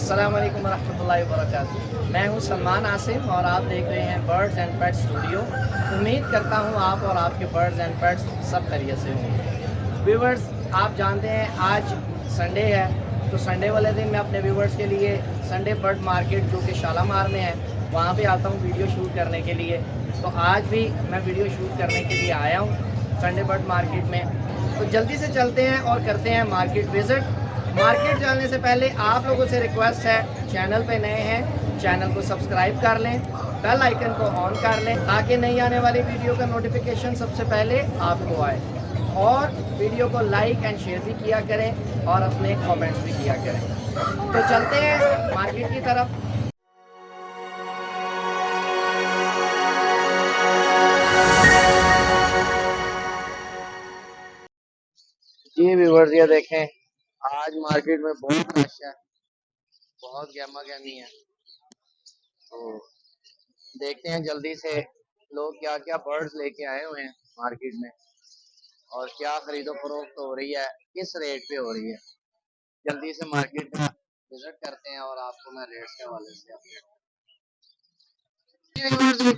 अस्सलाम वालेकुम रहमतुल्लाहि व बरकातुहू। मैं हूं सलमान आसिम और आप देख रहे हैं बर्ड्स एंड पेट्स स्टूडियो। उम्मीद करता हूं आप और आपके बर्ड्स एंड पेट्स सब खैरियत से होंगे। व्यूवर्स, आप जानते हैं आज संडे है, तो संडे वाले दिन मैं अपने व्यूवर्स के लिए संडे बर्ड मार्केट जो कि शालामार में है वहाँ पे आता हूँ वीडियो शूट करने के लिए। तो आज भी मैं वीडियो शूट करने के लिए आया हूँ संडे बर्ड मार्केट में। तो जल्दी से चलते हैं और करते हैं मार्केट विजिट। मार्केट जाने से पहले आप लोगों से रिक्वेस्ट है, चैनल पे नए हैं चैनल को सब्सक्राइब कर लें, बेल आइकन को ऑन कर लें ताकि नई आने वाली वीडियो का नोटिफिकेशन सबसे पहले आपको आए। और वीडियो को लाइक एंड शेयर भी किया करें और अपने कमेंट्स भी किया करें। तो चलते हैं मार्केट की तरफ। जी व्यूअर्स, ये देखें आज मार्केट में बहुत रश है, बहुत गहमा गहमी है। तो देखते हैं जल्दी से लोग क्या क्या बर्ड्स लेके आए हुए हैं मार्केट में और क्या खरीदो फरोख्त हो रही है, किस रेट पे हो रही है। जल्दी से मार्केट का विजिट करते हैं और आपको मैं रेट के हवाले से अपडेट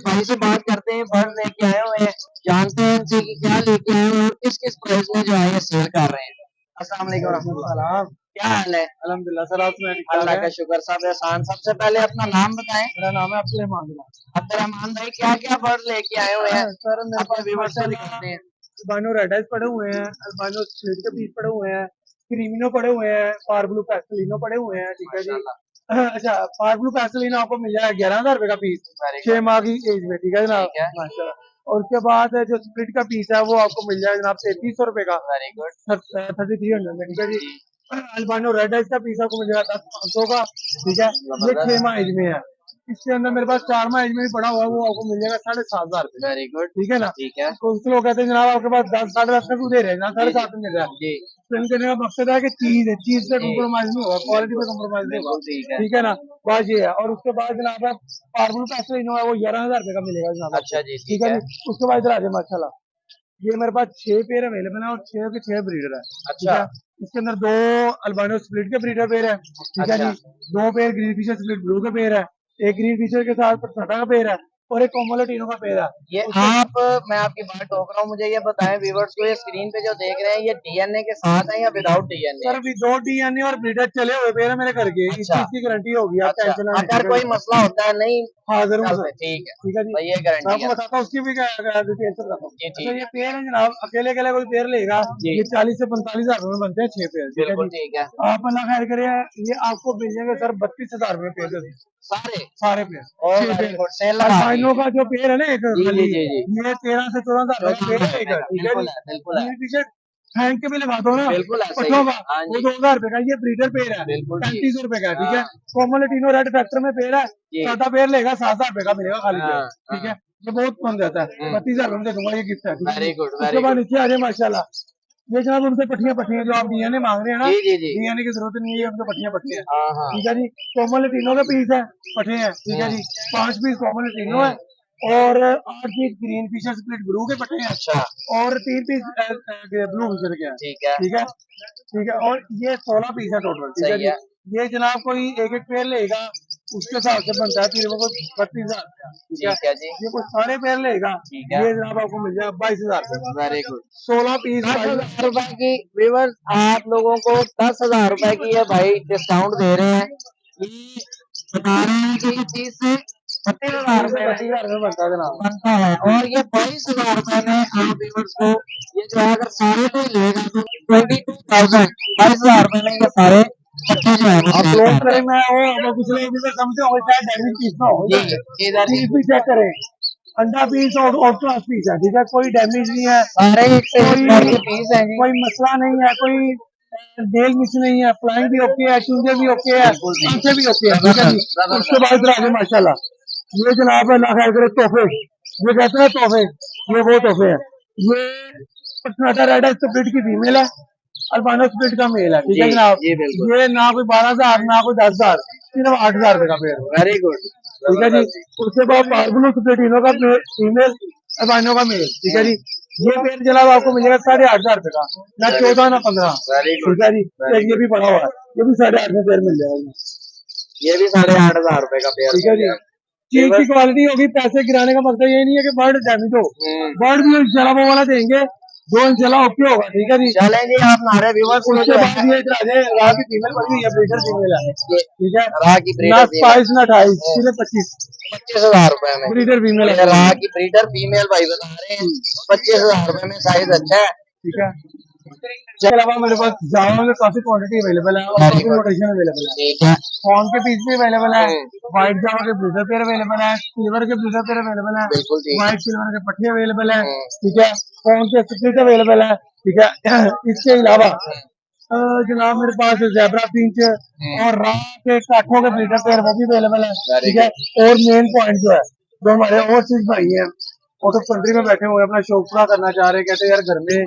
भाई से बात करते हैं। बर्ड लेके आए हुए हैं, जानते हैं इनसे कि क्या लेके आए हैं और किस किस प्राइस में जो है सेल कर रहे हैं। अस्सलाम वालेकुम रहमतुल्लाह। क्या हाल है? अल्हम्दुलिल्लाह सर, आप सुनाइए। अल्लाह का शुक्र सब एहसान। सबसे पहले अपना नाम बताएं। मेरा नाम है अब्दुल अब्दुल भाई, क्या क्या बर्ड लेके आए हुए हैं सर, मेरे अपने पास व्यूवर्स को माशाल्लाह दिखाते हैं। अल्बानो रेड आइज पड़े हुए हैं, अल्बानो स्प्लिट के पीस पड़े हुए हैं, क्रीमिनो पड़े हुए हैं, पार ब्लू पैसलिनो पड़े हुए हैं। ठीक है जी। अच्छा, पार ब्लू पैसलिनो आपको मिल जाएगा 11,000 रुपए का पीस, 6 माह की एज में। ठीक है जनाब, माशाल्लाह। और उसके बाद जो स्प्लिट का पीस है वो आपको मिल जाएगा जनाब 3300 रुपए का, वेरी गुड, 3300 में। ठीक है जी। अल्बानो रेड आइज का पीस आपको मिल जाएगा 10,500 का। ठीक है, ये 6 माह एज में है। इसके अंदर मेरे पास 4 माह एज में भी पड़ा हुआ है, वो आपको मिल जाएगा 7,500 रुपए। वेरी गुड, ठीक है ना। ठीक है। कुछ लोग कहते हैं जनाब आपके पास 10 10.5 में क्यों दे रहे हैं ना, 7.5 में मिल रहा है। जी फिल्म करने का मकसद है कि चीज है, चीज से जी, कॉम्प्रोमाइज नहीं होगा, क्वालिटी पे कॉम्प्रोमाइज नहीं होगा। बिल्कुल ठीक है। ठीक है ना, बात ये है। और उसके बाद जनाब पार्बल पैसे है वो 11,000 रुपए का मिलेगा जनाब अच्छा आपको। जी, ठीक है जी। उसके बाद इधर आ जाए माशाल्लाह, ये मेरे पास 6 पेयर अवेलेबल है और 6 के 6 ब्रीडर है। ठीक अच्छा है, इसके अंदर 2 अल्बानो स्प्लिट के ब्रीडर पेयर है। ठीक है अच्छा, जी। 2 pair green fisher split blue के पेयर है, एक ग्रीन फिशर के साथ पटाटा का पेयर है और एक कोमोलेटिनो का पेयर है। ये आप, मैं आपकी बात टोक रहा हूँ, मुझे ये बताएं व्यूवर्स को, ये स्क्रीन पे जो देख रहे हैं ये डीएनए के साथ है या विदाउट डीएनए? सर अभी 2 डीएनए और ब्रीडर चले हुए पेयर है मेरे घर के, इस अच्छा चीज की गारंटी होगी, आप अच्छा, टेंशन ना अगर लें। कोई मसला होता है नहीं हाँ जरूर सर। ठीक है ठीक है जी, भाई, ये मैं गारंटी आपको है। बताता हूँ उसकी भी डिटेल से बताता हूँ। जी अच्छा, ठीक ये है, पेड़ है जनाब, अकेले अकेले कोई पेड़ लेगा जी ये 40 से 45 हजार में बनते हैं 6 पेड़। ठीक है बिल्कुल जी। ठीक है। आप अल्लाह खैर करे, ये आपको मिल जाएंगे सर 32,000 में पेड़ के सारे सारे पेड़, और 6 वेरी पेड़। गुड, सेल लगा दी। अल्बाइनो का जो पेड़ है ना एक जी जी खाली, जी जी, ये 13 से 14,000 का पेड़ है एक। ठीक है बिल्कुल जी। है, बिल्कुल है, ये पीछे हैंग के भी लगा दो ना बिल्कुल है, सही पठों है। का, हाँ वो जी, 2,000 रुपए का। ये ब्रीडर पेड़ है, बिल्कुल ठीक। 3500 रुपए का। ठीक है, हाँ कोमोलेटिनो रेड फैक्टर में पेड़ है, जी, सादा पेड़ लेगा 7,000 रुपए का मिलेगा खाली पेड़। हाँ ठीक हाँ, है, ये बहुत कम जाता है, 32,000 रुपए में दे दूंगा, ये गिफ्ट है। ठीक है वेरी जी। गुड, उसके वेरी बाद गुड। नीचे आ जाए माशाल्लाह, ये जनाब उनसे पट्टियां पट्टियां जो आप डीएनए मांग रहे हैं ना, जी जी जी, डीएनए की जरूरत नहीं है, ये उनसे पट्टियां पट्टियां हैं। हाँ हाँ, ठीक है जी। कोमोलेटिनो के पीस है, पट्टे हैं। ठीक है जी, 5 पीस कोमोलेटिनो है हम्म, और 8 piece green fisher split blue के पट्टे हैं अच्छा और 3 पीस ब्लू फिशर के हैं। ठीक है, ठीक है, ठीक है। और ये 16 पीस है टोटल। ठीक है सही जी। है, ये जनाब कोई एक एक पेड़ लेगा उसके हिसाब से बनता है फिर वो 32,000। ठीक है, ठीक है जी, ये कोई सारे पेड़ लेगा ठीक है, ये जनाब आपको मिल जाएगा 22,000 वेरी गुड। 16 पीस 10,000 रुपए की व्यूवर्स, आप लोगों को 10,000 रुपए की ये भाई डिस्काउंट दे रहे हैं। ये बता रहे हैं कि ये 30 से 32,000 रुपए में 32,000 में बनता है जनाब। बनता है और ये 22,000 रुपए में आप व्यूवर्स को ये जो है अगर सारे कोई लेगा तो 22,000, 22,000 रुपए में ये सारे बच्चे जो है वो आप सेल क्लोज कर रहे करें, हैं। मैं वो पिछले एक दिन कम से हो चाहे डैमेज पीस ना हो, जी, इधर पीस भी चेक करें, अंडा पीस और क्लास पीस है। ठीक है, कोई डैमेज नहीं है, सारे एक से एक नंबर कोई के पीस हैं जी, कोई मसला नहीं है, कोई डेल मिस नहीं है, फ्लाइंग भी ओके है, चूजे भी ओके है, बिल्कुल जी, आंखें भी ओके है। ठीक है जी। जबरदस्त उसके जबरदस्त। बाद इधर आगे माशाल्लाह, ये जनाब अल्लाह खैर करे तोहफे, ये कहते हैं तोहफे, ये वो तोहफे है। ये पटनाटा रेड है, स्प्लिट की फीमेल है, अल्बानो स्प्लिट का मेल है। ठीक जी है जनाब, जी बिल्कुल, ये ना कोई 12,000 ना कोई 10,000, सिर्फ 8,000 रुपए का पेड़ है। वेरी गुड, ठीक है जी। जबरदस्त जी। उसके बाद पार्बुलो स्प्लिटिनो का फीमेल, अल्बानो का मेल। ठीक है जी। ये पेड़ जनाब आपको मिलेगा 8,500 रुपए का, ना 14 ना 15। वेरी गुड, ठीक है जी। वेरी एक ये गुड, भी पड़ा हुआ है, ये भी 8,500 पेड़ मिल जाएगा। ये भी 8,500 रुपए का पेयर। ठीक है जी, चीज की क्वालिटी होगी, पैसे गिराने का मतलब ये नहीं है कि बर्ड डैमेज हो, बर्ड भी इंशाल्लाह वो वाला देंगे जो इंशाल्लाह ओके होगा। ठीक है जी, चलें जी, आप हमारे व्यूवर्स को उसके जो बाद ये राह की फीमेल पड़ी हुई है, ब्रीडर फीमेल है। ठीक है, राह की ना ब्रीडर 22 ना 28, सीधे 25 25,000 रुपए में ब्रीडर फीमेल ये है। राह की ब्रीडर फीमेल भाई बता रहे हैं 25,000 रुपए में, साइज अच्छा है। ठीक है, इसके अलावा मेरे पास जावा में काफी क्वांटिटी अवेलेबल है और काफी रोटेशन अवेलेबल है। ठीक है, फॉर्म के पीस भी अवेलेबल है, व्हाइट जावा के ब्रीडर पेयर अवेलेबल है, सिल्वर के ब्रीडर पेयर अवेलेबल है, बिल्कुल ठीक। व्हाइट सिल्वर के पट्टे अवेलेबल है। ठीक है, फॉर्म के स्प्लिट अवेलेबल है। ठीक है, इसके अलावा जनाब मेरे पास ज़ेब्रा फिंच और राह के काठों के ब्रीडर पेयर वो भी अवेलेबल है। ठीक है, और मेन पॉइंट जो है, जो हमारे ओवरसीज भाई हैं, आउट ऑफ कंट्री में बैठे हुए अपना शौक पूरा करना चाह रहे हैं, कहते हैं यार घर में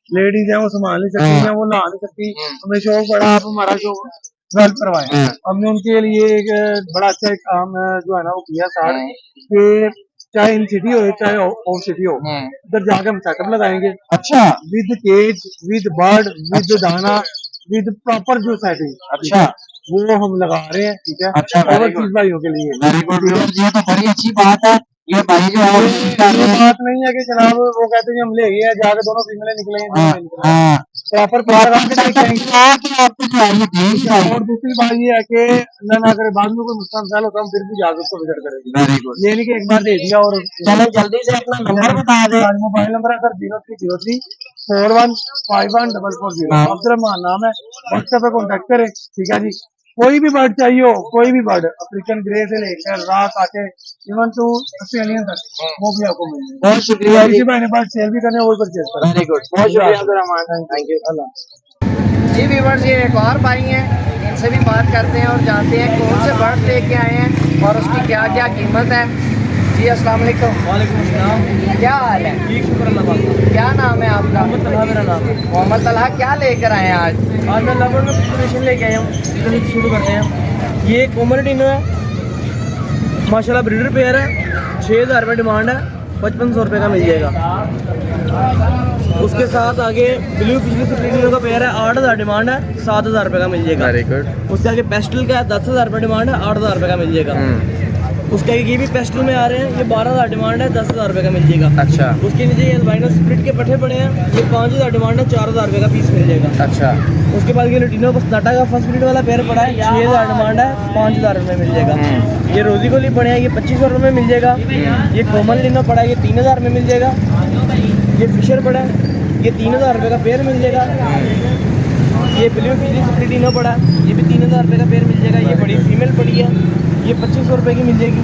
लेडीज है वो संभाल नहीं सकती हैं, वो नहा नहीं सकती, हमें शौक बड़ा, आप हमारा शौक हेल्प करवाएं। हमने उनके लिए एक बड़ा अच्छा एक काम जो है ना वो किया स्टार्ट, कि चाहे इन सिटी हो चाहे आउट सिटी हो, उधर जाके हम सेटअप लगाएंगे। अच्छा, with cage, with bird, with दाना, विद प्रॉपर जो सेटिंग। अच्छा, वो हम लगा रहे हैं। ठीक है, अच्छा, ओवरसीज भाइयों के लिए वेरी गुड, ये तो बड़ी अच्छी बात है। ये भाई जो है ये बात नहीं है कि जनाब वो कहते हैं हम ले गए हैं, जाके दोनों फीमेलें निकलेंगे, प्रॉपर और दूसरी बात ये है कि अल्लाह ना करे बाद में कोई नुकसान होता हम फिर भी जाकर उसको विजिट करेंगे। वेरी गुड, ये नहीं कि एक बार दे दिया और चलो जल्दी से अपना नंबर बता दें। मोबाइल नंबर है सर 0303 41514440, अब्दुलरहमान नाम है, व्हाट्सएप पे कॉन्टेक्ट करें। ठीक है जी, कोई भी बर्ड चाहिए हो, कोई भी बर्ड, अफ्रीकन ग्रे से लेकर रात आके इवन टू ऑस्ट्रेलियन तक, वो भी आपको मिल जाएगा। बहुत शुक्रिया, किसी भाई ने पास सेल भी करने और परचेज करें। वेरी गुड, बहुत शुक्रिया अब्दुलरहमान, थैंक यू। अल्लाह जी व्यूवर्स, ये एक और भाई हैं, इनसे भी बात करते हैं और जानते हैं कौन से बर्ड लेके आए हैं और उसकी क्या क्या कीमत है। जी अस्सलाम वालेकुम। वालेकुम अस्सलाम। क्या हाल है? ठीक, शुक्र अल्लाह का। क्या नाम है आपका? मोहम्मद तलहा मेरा नाम है। मोहम्मद तलहा, क्या लेकर आए हैं आज? आज मैं लगभग में प्रिपरेशन लेके आया हूँ, इधर से शुरू करते हैं। ये कॉमन डिनो है, माशाल्लाह ब्रीडर पेयर है, 6,000 रुपये डिमांड है, 5500 रुपये का मिल जाएगा। उसके साथ आगे ब्लू फिशली सुप्रीमियो का पेयर है, 8,000 डिमांड है, 7,000 रुपये का मिल जाएगा। Very good. उसके आगे पेस्टल का है, 10,000 रुपये डिमांड है, 8,000 रुपये का मिल जाएगा। उसके आगे ये भी पेस्टल में आ रहे हैं, ये 12,000 डिमांड है, 10,000 रुपये का मिल जाएगा। अच्छा। उसके नीचे ये अल्बाइनो स्प्लिट के पट्टे पड़े हैं, ये 5,000 डिमांड है, 4,000 रुपये का पीस मिल जाएगा। अच्छा। उसके बाद ये लुटिनो बस्टाटा का फर्स्ट ब्रीड वाला पेयर पड़ा है, 6,000 डिमांड है, 5,000 रुपये मिल जाएगा। ये रोजी गोली पड़े हैं, ये 2,500 रुपये में मिल जाएगा। ये कोमल लिनो पड़ा है, ये 3,000 में मिल जाएगा। ये फिशर पड़ा है, ये 3,000 रुपये का पेयर मिल जाएगा। ये ब्लू फिशली सुप्रीटिनो पड़ा है, ये भी 3,000 रुपये का पेयर मिल जाएगा। ये बड़ी फीमेल पड़ी है, ये 2,500 रुपये की मिल जाएगी।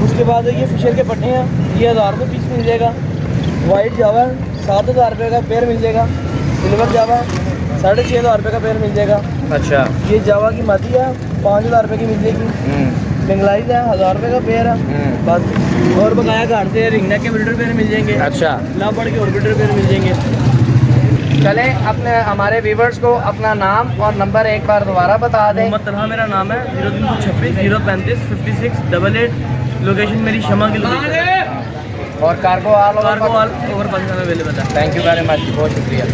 उसके बाद ये फिशर के पट्टे हैं, ये 1,000 रुपये पीस मिल जाएगा। वाइट जावा 7,000 रुपये का पेयर मिल जाएगा। सिल्वर जावा 6,500 रुपये का पेयर मिल जाएगा। अच्छा। ये जावा की मादी है, 5,000 रुपये की मिल जाएगी। बेंगलाइज है, 1,000 रुपये का पेयर है बस। और बकाया घाट से रिंगनेक के ब्रीडर पेयर मिल जाएंगे। अच्छा। लाभड़ के और ब्रीडर पेयर मिल जाएंगे। चलें, अपने हमारे व्यूवर्स को अपना नाम और नंबर एक बार दोबारा बता दें। मोहम्मद तलहा मेरा नाम है, 0326 035 56 88। लोकेशन मेरी शमा की लोकेशन और कार्गो ऑल ओवर पाकिस्तान में अवेलेबल है। थैंक यू वेरी मच, बहुत शुक्रिया।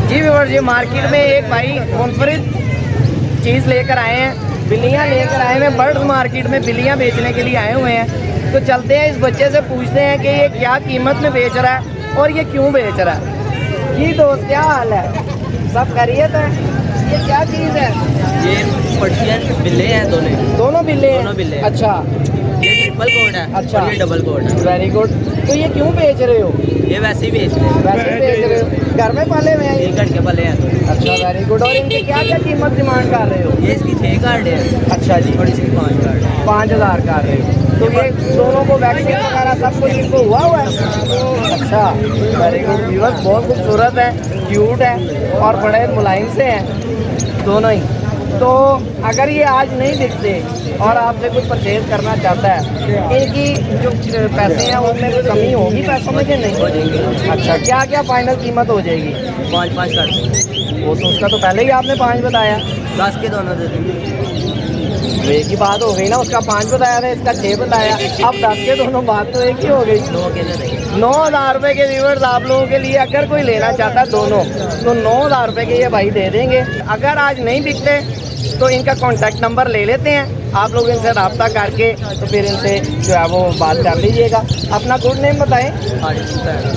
जी व्यूवर्स, ये मार्केट में एक भाई मुनफरिद चीज़ लेकर आए हैं, बिल्लियाँ लेकर आए हैं। बर्ड्स मार्केट में बिल्लियाँ बेचने के लिए आए हुए हैं, तो चलते हैं इस बच्चे से पूछते हैं कि ये क्या कीमत में बेच रहा है और ये क्यों बेच रहा है। जी दोस्त, क्या हाल है? सब खैरियत है? ये क्या चीज़ है? ये पर्शियन बिल्ले हैं, दोनों बिल्ले हैं? दोनों बिल्ले हैं। अच्छा। ये ट्रिपल कोड है। अच्छा। और ये डबल कोड है। Very good. तो ये क्यों बेच रहे हो? ये वैसे ही बेच रहे हैं। वैसे ही बेच रहे हो? घर में पाले हुए हैं? ये कट के पले हैं। अच्छा, वेरी गुड। और इनके क्या क्या कीमत डिमांड कर रहे हो? ये इसकी 6 कार्ड है। अच्छा जी। थोड़ी सी 5 कार्ड है। 5,000 कर रहे हो? तो ये दोनों को वैक्सीन वगैरह सब कुछ इनको हुआ है? अच्छा, वेरी गुड। व्यूअर्स, बहुत खूबसूरत है, क्यूट है और बड़े मुलायम से हैं दोनों ही। तो अगर ये आज नहीं दिखते और आपसे कुछ परचेज करना चाहता है, इनकी जो पैसे हैं उनमें कोई कमी होगी पैसों में कि नहीं हो जाएगी? अच्छा, क्या क्या फाइनल कीमत हो जाएगी? 5 कार्ड। वो तो उसका तो पहले ही आपने 5 बताया। 10 के दोनों दे देंगे। तो एक ही बात हो गई ना, उसका 5 बताया था, इसका 6 बताया, अब 10 के दोनों बात तो एक ही हो गई। 9 के दे देंगे। 9,000 रुपये के व्यूवर्स आप लोगों के लिए, अगर कोई लेना चाहता है दोनों, तो 9,000 रुपये के ये भाई दे देंगे। अगर आज नहीं बिकते तो इनका कॉन्टैक्ट नंबर ले लेते हैं, आप लोग इनसे रब्ता करके तो फिर इनसे जो है वो बात कर लीजिएगा। अपना गुड नेम बताएं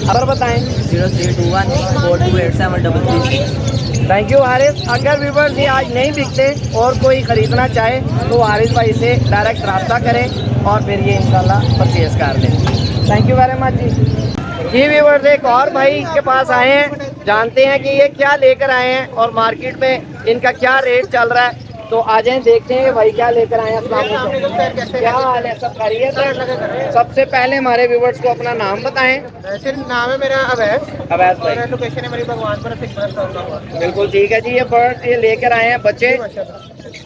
और बताएं। 0321428733। Thank you Haris. अगर व्यूवर्स ये आज नहीं बिकते और कोई ख़रीदना चाहे तो हारिस भाई से डायरेक्ट रब्ता करें और फिर ये इंशाल्लाह परचेज़ कर लें। थैंक यू वेरी मच जी। जी व्यूवर्स, एक और भाई के पास आए हैं, जानते हैं कि ये क्या लेकर आए हैं और मार्केट में इनका क्या रेट चल रहा है। तो आ जाएं, देखते हैं भाई क्या लेकर आए हैं। अस्सलाम वालेकुम, क्या हाल है? सब खैरियत है? सबसे पहले हमारे व्यूवर्स को अपना नाम बताएं। वैसे नाम है मेरा अवैस अवैस भाई, और लोकेशन है मेरी भगवानपुर सिकंदर। बिल्कुल ठीक है जी। ये बर्ड ये लेकर आए हैं बच्चे,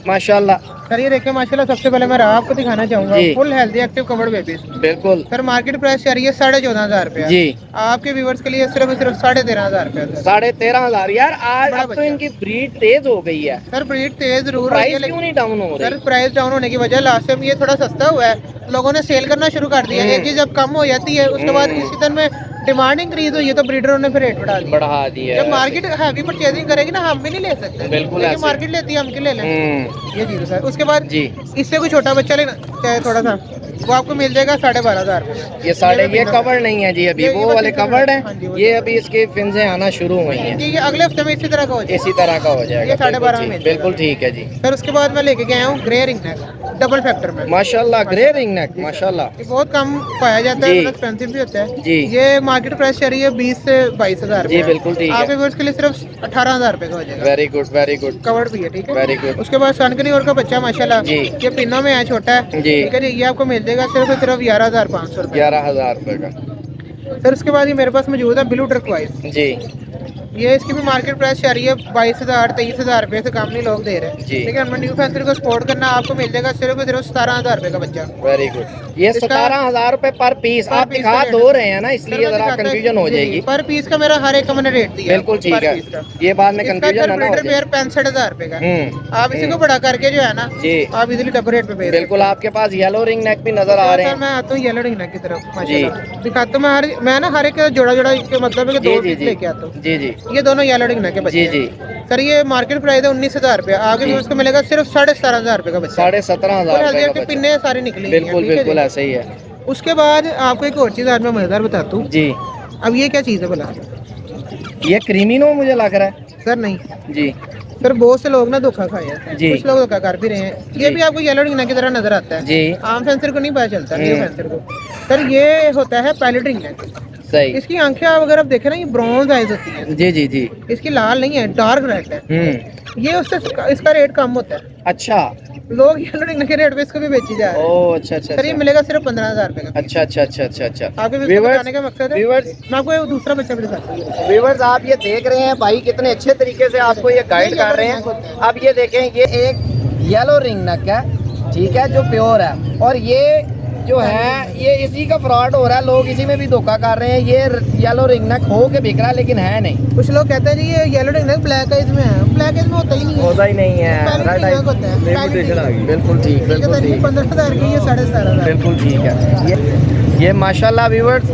माशाल्लाह। सर ये देखिए माशाल्लाह, सबसे पहले मैं आपको दिखाना चाहूंगा जी। Full healthy active covered babies. बिल्कुल सर मार्केट प्राइस चल रही है 14,500 रुपया। जी। आपके व्यूवर्स के लिए सिर्फ 13,500 रुपया। 13,500 यार। आज बड़ा अब तो बच्चा। इनकी ब्रीड तेज हो गई है, सर ब्रीड तेज जरूर हो रही प्राइस है, क्यों नहीं डाउन हो सर रही? प्राइस डाउन होने की वजह लास्ट टाइम ये थोड़ा सस्ता हुआ है, लोगों ने सेल करना शुरू कर दिया। एक चीज जब कम हो जाती है उसके बाद इसी तरह में डिमांड इंक्रीज हुई है तो ब्रीडरों ने फिर रेट बढ़ा दिया। बढ़ा दी है। जब मार्केट हैवी परचेजिंग करेगी ना, हम भी नहीं ले सकते, बिल्कुल लेकिन ऐसे। मार्केट लेती है, हम क्यों ले लें। ये चीज है सर। उसके बाद जी। इससे कोई छोटा बच्चा लेना चाहे थोड़ा सा, वो आपको मिल जाएगा 12,500 रुपये। ये कवर नहीं है जी अभी, ये वो बस वाले इसी तरह कवर्ड हाँ है। जी, वो ये अभी इसके फिन्से आना शुरू हुई हैं, ठीक है, अगले हफ्ते में इसी तरह का हो जाएगा। इसी तरह का हो जाएगा। ये 12,500 में बिल्कुल मिल ठीक- बिल्कुल ठीक है जी। सर उसके बाद मैं लेके गया हूँ grey ring neck double factor में। माशाल्लाह, ग्रे रिंग नेक माशाल्लाह। ये बहुत कम पाया जाता है, जी। मतलब एक्सपेंसिव भी होता है जी। ये मार्केट प्राइस चल रही है 20 से 22,000 जी, बिल्कुल ठीक है। आपके व्यूअर्स के लिए सिर्फ 18,000 रुपए का हो जाएगा। Very good very good covered भी है, ठीक है। Very good. उसके बाद सनकनी और का बच्चा माशाल्लाह जी। ये पिनों में है, छोटा है, जी। ठीक है जी। ये आपको मिल जाएगा सिर्फ 11,500 रुपए। 11,000 रुपए का। सर उसके बाद ये मेरे पास मौजूद है ब्लू टर्कवाइज। जी ये इसकी भी मार्केट प्राइस चल रही है 22,000 23,000 रुपए से कम नहीं लोग दे रहे हैं, जी। ठीक है। हमने न्यू फैंसरी को सपोर्ट करना, आपको मिल जाएगा सिर्फ 17,000 रुपए का बच्चा। Very good. ये इसका- 17,000 रुपए पर पीस पर आप पीस दिखा का रेट दो रहे हैं ना, इसलिए सर, मैं जरा दिखाता कंफ्यूजन हो जी, जाएगी। पर पीस का मेरा हर एक का मैंने रेट दिया बिल्कुल ठीक पर है, पीस का। ये बाद में इसका कंफ्यूजन है ना हो ब्रीडर जाए। पेयर 65,000 रुपए का। आप इसी को हम्म। बड़ा करके जो है ना, जी। आप इजीली डबल रेट पे बेच सकते बिल्कुल। आपके पास येलो रिंग नेक भी नजर आ हैं। रहे सर हैं। मैं आता हूँ येलो रिंग नेक की तरफ माशाल्लाह, दिखाता हूँ। मैं ना हर एक का जोड़ा जोड़ा के मतलब है कि जी दो जी पीस जी लेके आता हूँ। जी जी ये दोनों येलो रिंग नेक के बच्चे जी हैं। जी। सर ये मार्केट प्राइस है 19,000 रुपया, आगे भी उसको मिलेगा सिर्फ 17,500 रुपए का बच्चा। 17,500 रुपए का के बच्चा। पिन्ने सारे निकले बिल्कुल बिल्कुल ऐसे ही है उसके बाद आपको एक और चीज आज मैं मजेदार बताता हूँ। जी। अब ये क्या चीज़ है भला? ये क्रीमिनो मुझे लग रहा है सर नहीं, जी। सर बहुत से लोग ना धोखा खाए हैं, जी। कुछ लोग धोखा कर भी रहे हैं। ये जी। भी आपको येलो रिंग नेक की तरह नजर आता है, जी। आम फेंसर को नहीं पता चलता, न्यू हम्म। फेंसर को। सर ये होता है पैलेट रिंग नेक। सही। इसकी आंखें आप अगर आप देखें ना, ये ब्रॉन्ज आइज होती हैं, जी जी जी। इसकी लाल नहीं है, डार्क रेड है। ये उससे इसका रेट कम होता है। अच्छा। लोग येलो रिंग नेक के रेट पे इसको भी बेची जा रहे हैं। ओ अच्छा अच्छा सर ये अच्छा मिलेगा सिर्फ 15,000 रुपए का। अच्छा अच्छा अच्छा अच्छा अच्छा। आपके भी Viewers- बताने का मकसद है, व्यूवर्स मैं आपको एक दूसरा बच्चा भी दिखाता हूँ। व्यूवर्स आप ये देख रहे हैं भाई कितने अच्छे तरीके से आपको ये गाइड कर रहे हैं। अब ये देखें, ये एक येलो रिंग नेक है, ठीक है, जो प्योर है। और ये जो है ये इसी का फ्रॉड हो रहा है, लोग इसी में भी धोखा कर रहे हैं। ये येलो रिंग नेक हो के बिक रहा है लेकिन है नहीं। कुछ लोग कहते हैं जी ये yellow ring neck black eyes में है, ब्लैक आइज में होता ही नहीं है, होता ही नहीं है। पैलेट रिंग नेक होता है। Limitation आ गई। बिल्कुल ठीक, बिल्कुल ठीक है, ठीक, 15,000 की, ये 17,500। बिल्कुल ठीक है। ये माशाल्लाह व्यूवर्स,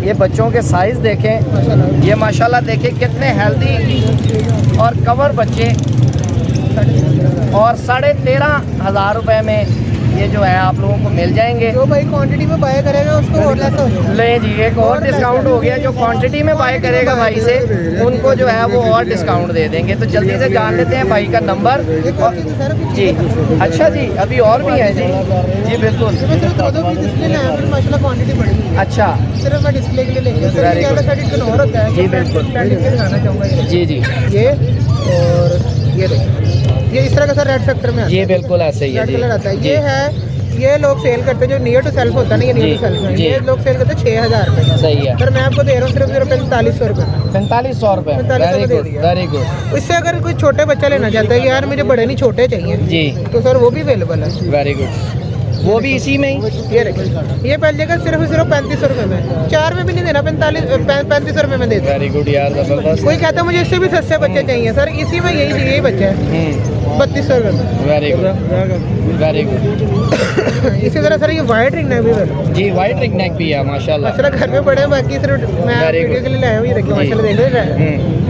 ये बच्चों के साइज देखें, माशाल्लाह। ये माशाल्लाह देखें कितने हेल्दी और कवर बच्चे, और 13,500 रुपए में ये जो है आप लोगों को मिल जाएंगे। जो भाई क्वांटिटी में बाय करेगा उसको और लेस हो जाएगा। ले जी, एक और डिस्काउंट हो गया। जो क्वांटिटी में बाय करेगा भाई से, उनको जो है वो और डिस्काउंट दे देंगे। तो जल्दी से जान लेते हैं भाई का नंबर। एक और चीज़ है सर, अभी जी अच्छा जी, अभी और भी है जी। जी बिल्कुल। इसमें सिर्फ दो पीस डिस्प्ले में है, फिर माशाल्लाह क्वांटिटी बड़ी है। अच्छा सिर्फ मैं डिस्प्ले के लिए लेके आया। सर Very ये good. वाला साइड इग्नोर होता है। जी, बिल्कुल। मैं डिस्प्ले दिखाना चाहूँगा ये। जी जी ये और ये देखिए, ये इस तरह का सर रेड सेक्टर में आता है। जी बिल्कुल ऐसे ही है रेड जी। कलर आता है। जी ये है, ये लोग सेल करते हैं जो नियर टू सेल्फ होता है ना, ये नियर जी, टू सेल्फ है, जी। ये लोग सेल करते हैं 6,000 रुपए का। सही है। सर मैं आपको दे रहा हूँ सिर्फ 4500 रुपए में। 4500 रुपए। 4500 वेरी दे गुड दिया। Very good. इससे अगर कोई छोटे बच्चा लेना चाहता है कि यार मुझे बड़े नहीं छोटे चाहिए, जी तो सर वो भी अवेलेबल है। Very good. वो भी इसी में ही। ये देखिए, ये पहले का सिर्फ 3500 रुपए में, 4 में भी नहीं देना, 3500 रुपए में दे देना। वेरी गुड यार, जबरदस्त। कोई कहता है मुझे इससे भी सस्ते बच्चे चाहिए, सर इसी में यही बच्चे हैं। 3200 रुपये। Very good very good. इसी तरह सर ये वाइट रिंग नेक भी सर जी वाइट रिंग नेक भी है माशाल्लाह। माशाल्लाह घर में पड़े हैं, बाकी सिर्फ मैं Very वीडियो good. के लिए लाया हूँ। ये देखिए माशाल्लाह देख रहे हैं,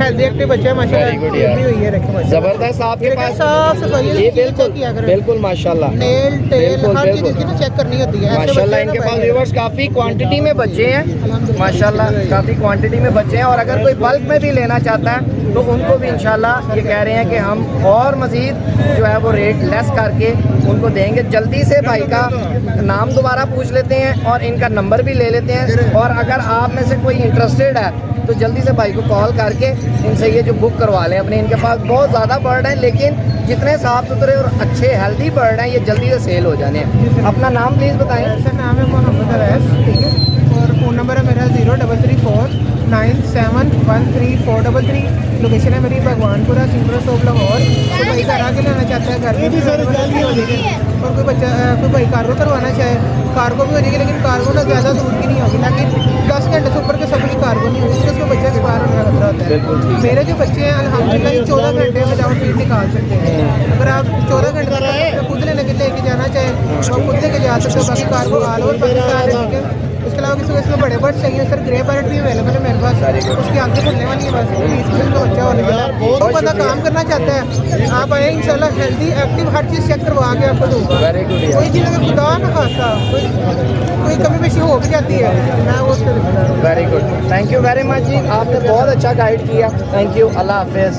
हेल्दी एक्टिव बच्चे हैं Very good माशाल्लाह। यार। भी हुई है देखिए माशाल्लाह, जबरदस्त आपके पास साफ सफाई जी है, बिल्कुल किया करें। बिल्कुल माशाल्लाह नेल टेल बिल्कुल, हर चीज बिल्कुल। इसकी ना चेक करनी होती है। ऐसे माशाल्लाह बच्चे इनके ना पास भाई- व्यूअर्स काफ़ी क्वांटिटी में बच्चे हैं माशाल्लाह, काफ़ी क्वांटिटी में बच्चे हैं। और अगर कोई बल्क में भी लेना चाहता है तो उनको भी इंशाल्लाह ये कह रहे हैं कि हम और मज़ीद जो है वो रेट लेस करके उनको देंगे। जल्दी से भाई का नाम दोबारा पूछ लेते हैं और इनका नंबर भी ले लेते हैं। और अगर आप में से कोई इंटरेस्टेड है तो जल्दी से भाई को कॉल करके इनसे ये जो बुक करवा लें अपने। इनके पास बहुत ज़्यादा बर्ड हैं, लेकिन जितने साफ़ सुथरे और अच्छे हेल्दी बर्ड हैं ये जल्दी से सेल हो जाने हैं। अपना नाम प्लीज़ बताएं। सर नाम है मोहम्मद अवैस, ठीक है, और फ़ोन नंबर है मेरा 033497134333। लोकेशन है मेरी भगवानपुरा सिंगरा शॉप लाहौर। तो भाई घर आके लेना चाहता है घर में भी हो जाएगी, और कोई बच्चा कोई भाई कार्गो करवाना चाहे कार्गो भी हो जाएगी, लेकिन कार्गो ना ज़्यादा दूर की नहीं होगी, लेकिन 10 घंटे से ऊपर के सफर की कार्गो नहीं होगी, उसका बच्चा एक्सपायर होने का खतरा होता है। मेरे जो बच्चे हैं अल्हम्दुलिल्लाह ये 14 घंटे में विदाउट फीस निकाल सकते हैं। अगर आप 14 घंटे तक खुद लेके जाना चाहें तो खुद लेके जा सकते हो। बाकी कार्गो ऑल ओवर पाकिस्तान है, ठीक है। इसके अलावा किसी को इसमें बड़े बर्ड चाहिए सर, ग्रे पैरेट भी अवेलेबल है मेरे पास, उसकी आंखें खुलने वाली है, बस 20 किलो का बच्चा होने वाला है। बहुत बंदा काम करना चाहता है, आप आए इंशाल्लाह हेल्दी एक्टिव हर चीज़ चेक करवा के आपको दूंगा। वेरी गुड कोई चीज़ अगर खुदा ना खासा कोई कमी पेशी हो भी जाती है मैं वो उसको दिखा दूँ। Very good, thank you very much जी, आपने बहुत अच्छा गाइड किया। थैंक यू, अल्लाह हाफिज़।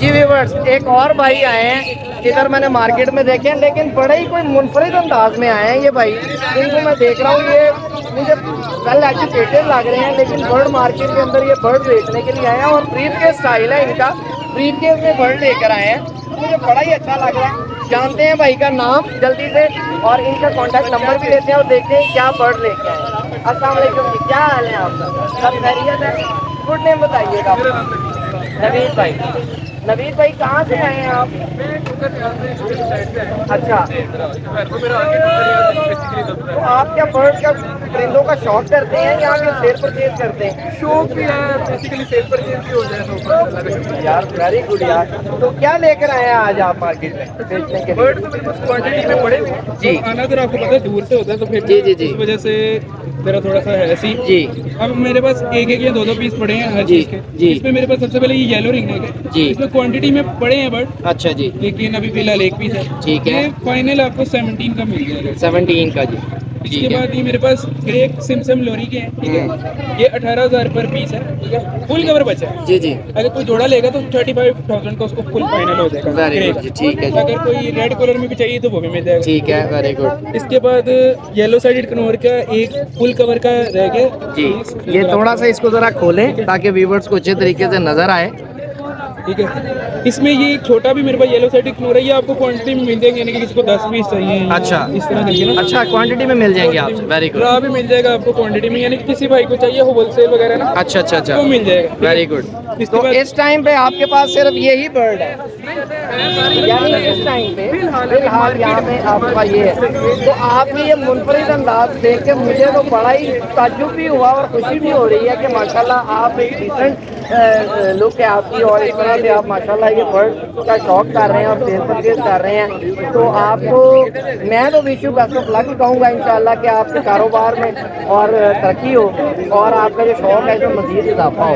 जी व्यूअर्स, एक और भाई आए हैं इधर, मैंने मार्केट में देखे हैं, लेकिन बड़े ही कोई मुनफरिद अंदाज में आए हैं ये भाई। इनको मैं देख रहा हूँ, ये मुझे वेल एजुकेटेड लग रहे हैं, लेकिन बर्ड मार्केट के अंदर ये बर्ड बेचने के लिए आए हैं। और ब्रीफ के स्टाइल है इनका, ब्रीफ के में बर्ड लेकर आए हैं, मुझे बड़ा ही अच्छा लग रहा है। जानते हैं भाई का नाम जल्दी से और इनका कॉन्टैक्ट नंबर भी लेते हैं और देखते हैं क्या बर्ड लेके आए। अस्सलाम वालेकुम जी, क्या हाल है आपका? सब खैरियत है? गुड नेम बताइएगा। नवीद भाई, नवीद भाई कहाँ से आए हैं आप? अच्छा, तो आप क्या बर्ड का परिंदों का शौक करते हैं या फिर सेल परचेज करते हैं? शौक भी है बेसिकली, सेल परचेज भी हो जाए तो यार वेरी गुड यार। तो क्या लेकर आए हैं आज आप मार्केट में बेचने के लिए? बर्ड तो मेरे पास क्वांटिटी में पड़े हुए हैं। जी। आना तो आपको पता है दूर से होता है, तो फिर जी, जी, जी। इस वजह से मेरा थोड़ा सा है सी। जी अब मेरे पास एक एक या दो पीस पड़े हैं हर जी, चीज के। जी। इसमें मेरे पास सबसे पहले ये येलो रिंग नेक है जी। इसमें क्वांटिटी में पड़े हैं बर्ड, अच्छा जी, लेकिन अभी फिलहाल एक पीस है। ठीक है। ये फाइनल आपको 17 का मिल जाएगा। 17 का जी, इसके ठीक है। बाद ये मेरे पास ग्रे सिमसम लोरी के हैं, ठीक है। ये 18,000 पर पीस है, ठीक है, फुल कवर बचा है। जी जी, अगर कोई जोड़ा लेगा तो 35,000 का उसको फुल फाइनल हो जाएगा। वेरी ग्रे गुड जी, का। ठीक है जी, अगर कोई रेड कलर में भी चाहिए तो वो भी मिल जाएगा। ठीक है, वेरी गुड इसके बाद येलो साइडेड कनौर का एक फुल कवर का रह गया जी। ये थोड़ा सा इसको ज़रा खोलें ताकि व्यूवर्स को अच्छे तरीके से नज़र आए। ठीक है। इसमें ये एक छोटा भी मेरे पास येलो साइडेड कनौर है, ये आपको क्वांटिटी में मिल जाएंगे, यानी कि किसी को 10 पीस चाहिए या अच्छा। इस तरह करके ना। अच्छा, क्वांटिटी में मिल जाएंगे आपसे, वेरी गुड। ड्रा भी मिल जाएगा आपको क्वांटिटी में, यानी कि किसी भाई को चाहिए होलसेल वगैरह ना, अच्छा अच्छा अच्छा, वो मिल जाएगा। Very good. इसके तो बाद इस टाइम पे आपके पास सिर्फ यही बर्ड है, यानी इस टाइम पे फिलहाल यहाँ पे आपका ये है। तो आपकी ये मुनफरिद अंदाज देख के मुझे तो बड़ा ही ताज्जुब भी हुआ और खुशी भी हो रही है कि माशाल्लाह आप एक डिसेंट लुक है आपकी, और इस तरह से आप माशाल्लाह ये बर्ड का शौक कर रहे हैं और सेल परचेज कर रहे हैं। तो आपको मैं तो wish you best of luck कहूँगा इंशाल्लाह कि आपके कारोबार में और तरक्की हो और आपका जो शौक है इसमें मज़ीद इजाफा हो।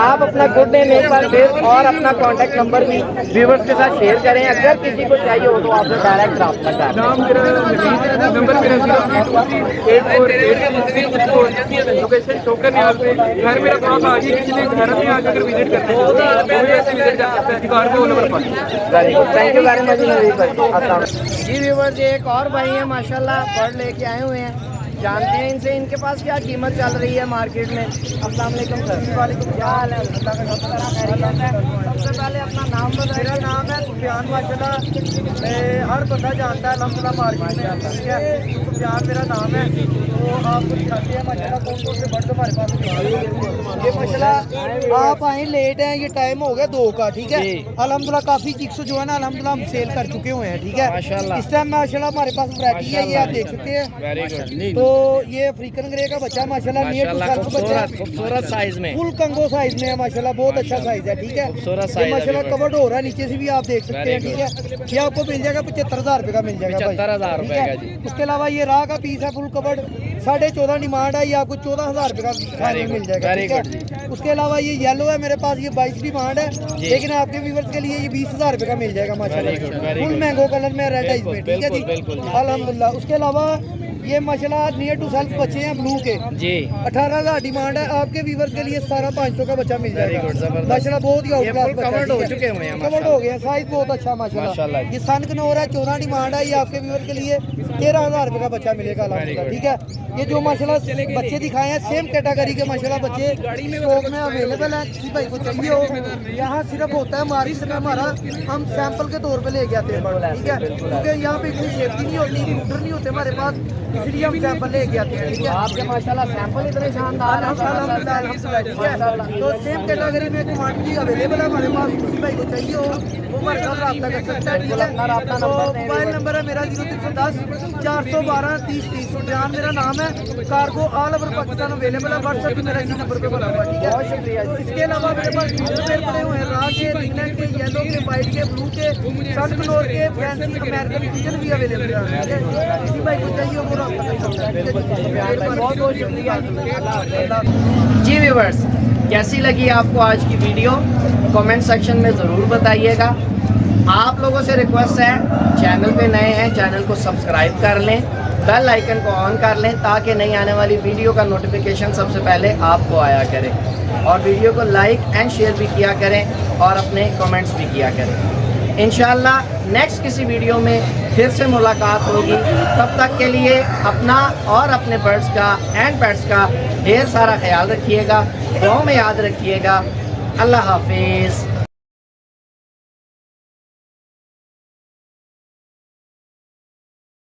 आप अपना गुड नेम एक बार फिर और अपना कॉन्टैक्ट नंबर भी व्यूवर्स के साथ शेयर करें, अगर किसी को चाहिए हो तो आपसे डायरेक्ट रब्ता करें। नाम मेरा नंबर मेरा 08288 लोकेशन शोकर निहाल पे, घर मेरा थोड़ा सा आगे, किसी ने घर में आकर विजिट करते हैं वो भी ऐसे विजिट कर सकते हैं। अधिकार को नंबर 5। Very good, thank you very much जी व्यूवर्स। ये एक और भाई है माशाल्लाह बर्ड लेके आए हुए हैं, जानते हैं इनसे इनके पास क्या कीमत चल रही है मार्केट में। अस्सलाम वालेकुम सर। वालेकुम, क्या हाल है? अल्लाह का शुक्र है, खैरियत है। सबसे पहले अपना नाम बताइए। मेरा नाम है सुफियान माशाल्लाह, हर बंदा जानता है अल्हम्दुलिल्लाह मार्केट में, ठीक है। सुफियान मेरा नाम है। तो तो आपको दिखाते हैं माशाल्लाह कौन कौन से बर्ड्स हमारे पास ये माशाल्लाह आप आए लेट हैं, ये टाइम हो गया 2 का, ठीक है। जी। अल्हम्दुलिल्लाह काफी चिक्स जो है ना अल्हम्दुलिल्लाह हम सेल कर चुके हुए हैं, ठीक है। माशाल्लाह। इस टाइम माशाल्लाह हमारे पास वैरायटी है, ये आप देख सकते हैं। Very good. तो ये अफ्रीकन ग्रे का बच्चा माशाल्लाह नियर टू माशाल्लाह सेल्फ बच्चा खूबसूरत खूबसूरत साइज में। फुल कंगो साइज में है माशाल्लाह, बहुत अच्छा साइज है, ठीक है। खूबसूरत ये साइज है माशाल्लाह viewers। कवर्ड हो रहा है, नीचे से भी आप देख सकते हैं, Very ठीक है। ये आपको मिल जाएगा 75,000 रुपए का मिल जाएगा भाई, 75,000 ठीक रुपए है। का जी। उसके अलावा ये राह का पीस है फुल कवर्ड, 14.5 डिमांड है, ये आपको 14,000 रुपए का फाइनल मिल जाएगा, very ठीक है। उसके अलावा ये येलो है मेरे पास, ये 22 डिमांड है, जी। लेकिन आपके व्यूवर्स के लिए ये 20,000 रुपए का मिल जाएगा Very good, माशाल्लाह, very full good। Mango colour में रेड आइज में, बिल्कुल, ठीक है जी, बिल्कुल, बिल्कुल। अल्हम्दुलिल्लाह। उसके अलावा ये माशाल्लाह नियर टू सेल्फ बच्चे हैं ब्लू के, जी 18,000 डिमांड है, आपके व्यूवर्स के लिए 17,500 का बच्चा मिल Very जाएगा good, जबरदस्त। माशाल्लाह, बहुत ही आउट ये क्लास full covered हो चुके हुए हैं कवर्ड हो गए, साइज बहुत अच्छा माशाल्लाह माशाल्लाह। जी। ये सन कनौर है, 14 डिमांड है, ये आपके व्यूवर के लिए 13,000 रुपए का बच्चा मिलेगा अल्हम्दुलिल्लाह, ठीक है। ये जो माशाल्लाह बच्चे दिखाए हैं सेम कैटेगरी के माशाल्लाह बच्चे स्टॉक में अवेलेबल है, किसी भाई को चाहिए हो यहाँ सिर्फ होता है मार्केट में हमारा, हम सैंपल के तौर पे लेके आते हैं, ठीक है, क्योंकि यहाँ पे इतनी सेफ्टी नहीं होती, रिक्रूटर नहीं होते हमारे पास, इसलिए हम सैंपल लेके आते हैं, ठीक है। आपके माशाल्लाह सैंपल इतने शानदार हैं। अल्हम्दुलिल्लाह, अल्हम्दुलिल्लाह, ठीक है। तो सेम कैटेगरी में क्वांटिटी अवेलेबल है हमारे पास, किसी भाई को चाहिए हो वो हमारे साथ रब्ता कर सकता है, ठीक है। तो मोबाइल नंबर है मेरा 0310 412 30 30, ध्यान मेरा नाम है। Cargo all over Pakistan available है, व्हाट्सएप भी मेरा इसी नंबर पे बना हुआ है, ठीक है। बहुत शुक्रिया जी। तो इसके अलावा मेरे पास पेड़ पड़े हुए हैं, राह के, इंग्लैंड के, येलो के, व्हाइट के, ब्लू के, सन कनौर के, फैंसी अमेरिकन पिजन भी अवेलेबल है, ठीक है। किसी भाई को चाहिए वो रब्ता कर सकता है, ठीक है। बहुत बहुत शुक्रिया जी। व्यूवर्स, कैसी लगी आपको आज की वीडियो कमेंट सेक्शन में ज़रूर बताइएगा। आप लोगों से रिक्वेस्ट है, चैनल पे नए हैं चैनल को सब्सक्राइब कर लें, बेल आइकन को ऑन कर लें ताकि नई आने वाली वीडियो का नोटिफिकेशन सबसे पहले आपको आया करे, और वीडियो को लाइक एंड शेयर भी किया करें और अपने कमेंट्स भी किया करें। इंशाल्लाह नेक्स्ट किसी वीडियो में फिर से मुलाकात होगी, तब तक के लिए अपना और अपने बर्ड्स का एंड पेट्स का ढेर सारा ख्याल रखिएगा, दुआओं में याद रखिएगा। अल्लाह हाफिज़।